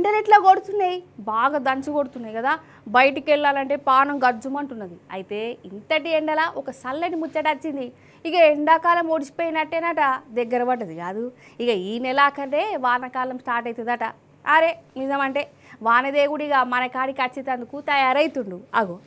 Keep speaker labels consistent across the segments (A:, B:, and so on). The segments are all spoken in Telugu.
A: ఎండలు ఎట్లా కొడుతున్నాయి, బాగా దంచి కొడుతున్నాయి కదా. బయటికి వెళ్ళాలంటే పానం గజ్జుమంటున్నది. అయితే ఇంతటి ఎండల ఒక చల్లటి ముచ్చట వచ్చింది. ఇక ఎండాకాలం ఓడిచిపోయినట్టేనట, దగ్గర పడ్డది కాదు. ఇక ఈ నెలాకంటే వానాకాలం స్టార్ట్ అవుతుందట. అరే నిజమంటే వానదేవుడిగా మన కాడికి వచ్చేటందుకు తయారైతుండు. అగో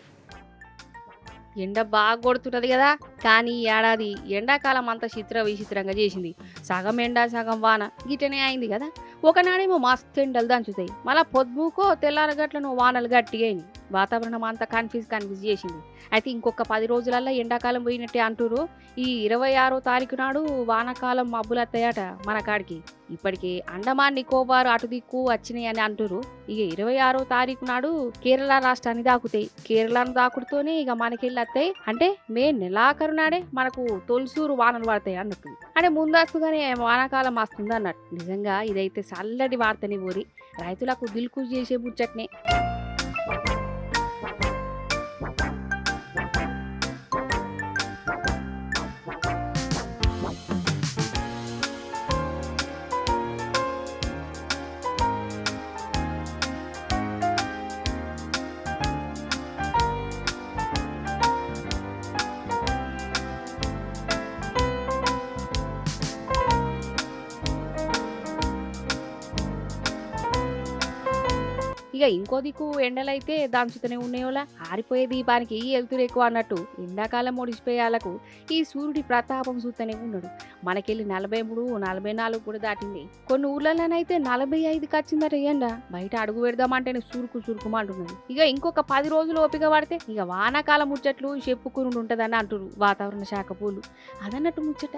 A: ఎండ బాగా కొడుతున్నది కదా, కానీ ఈ ఏడాది ఎండాకాలం అంతా చిత్ర విచిత్రంగా చేసింది. సగం ఎండ సగం వాన గిటనే అయింది కదా. ఒకనాడేమో మస్తు ఎండలు దంచుతాయి, మళ్ళీ పొద్దుకో తెల్లారగట్లను వానలు గట్టిగా అయినాయి. వాతావరణం అంతా కన్ఫ్యూజ్ చేసింది. అయితే ఇంకొక 10 రోజులల్లో ఎండాకాలం పోయినట్టే అంటురు. ఈ 26వ తారీఖు నాడు వానాకాలం మబ్బులు వస్తాయట మన కాడికి. ఇప్పటికే అండమాన్ నికోబార్ అటు దిక్కు వచ్చినాయి అని అంటురు. ఇక 26వ తారీఖు నాడు కేరళ రాష్ట్రాన్ని దాకుతాయి. కేరళను దాకుడుతోనే ఇక మనకెళ్ళి వస్తాయి. అంటే మే నెలాఖరు నాడే మనకు తొలిసూరు వానలు పడతాయి అన్నట్టు. అంటే ముందస్తుగానే వానాకాలం వస్తుంది అన్నట్టు. నిజంగా ఇదైతే చల్లటి వార్తని ఊరి రైతులకు దిల్కు చేసే ముచ్చట్నే. ఇక ఇంకో దిక్కు ఎండలైతే దంచుతూనే ఉన్నాయోలా. ఆరిపోయే దీపానికి ఎలుతురు ఎక్కువ అన్నట్టు ఎండాకాలం ఒడిసిపోయాలకు ఈ సూర్యుడి ప్రతాపం చూస్తూనే ఉన్నాడు. మనకెళ్ళి 43, 44 కూడా దాటింది. కొన్ని ఊర్లలోనైతే 45కి వచ్చిందట ఎండ. బయట అడుగు పెడదామంటేనే సురుకుమంటున్నది. ఇక ఇంకొక 10 రోజులు ఓపిక పడితే ఇక వానాకాలం ముచ్చట్లు చెప్పుకుని ఉంటదని అంటున్నారు వాతావరణ శాఖ పూలు. అదన్నట్టు ముచ్చట.